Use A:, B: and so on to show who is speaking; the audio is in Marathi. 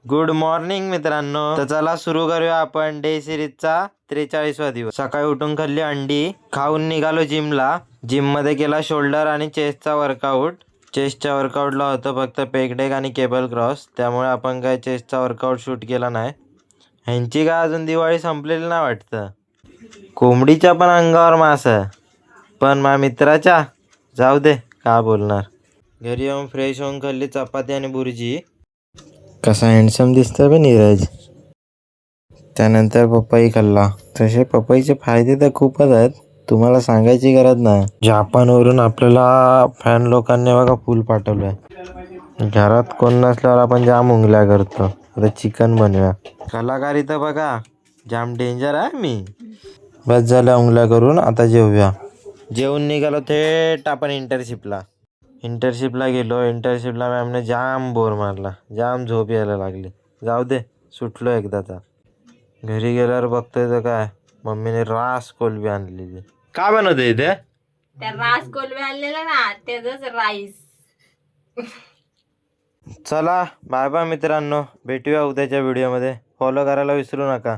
A: गुड मॉर्निंग मित्रांनो. तर चला सुरू करूया आपण डे सिरीजचा 43वा दिवस. सकाळी उठून खाल्ली अंडी, खाऊन निघालो जिमला. जिम मध्ये केला शोल्डर आणि चेस्टचा वर्कआउट. चेस्टच्या वर्कआउटला होतं फक्त पेगडेक आणि केबल क्रॉस, त्यामुळे आपण काय चेस्टचा वर्कआउट शूट केला नाही. ह्यांची काय अजून दिवाळी संपलेली नाही वाटतं. कोंबडीच्या पण अंगावर मास आहे, पण माझ्या मित्राच्या जाऊ दे, का बोलणार. घरी येऊन फ्रेश होऊन खाल्ली चपाती आणि बुर्जी. कसा हँडसम दिसतोय बे नीरज. त्यानंतर पपई खाल्ला. तसे पपईचे फायदे तर खूपच आहेत, तुम्हाला सांगायची गरज नाही. जापानवरून आपल्याला फॅन लोकांनी बघा फुल पाठवलंय. घरात कोण नसल्यावर आपण जाम उंगल्या करतो. आता चिकन बनवूया. कलाकारी तर बघा जाम डेंजर आहे मी. बस झाल्या उंगल्या करून, आता जेवूया. जेवून निघालो थेट आपण इंटर्नशिपला गेलो. इंटर्नशिपला मॅमने जाम बोर मारला, जाम झोप यायला लागली. जाऊ दे, सुटलो एकदाचा. घरी गेल्यावर बघतोय तर काय, मम्मीने रास कोलबी आणलेली. काय बनवते इथे?
B: त्या रास कोलबी आणलेला ना, त्याच राईस.
A: चला बाय बाय मित्रांनो, भेटूया उद्याच्या व्हिडिओमध्ये. फॉलो करायला विसरू नका.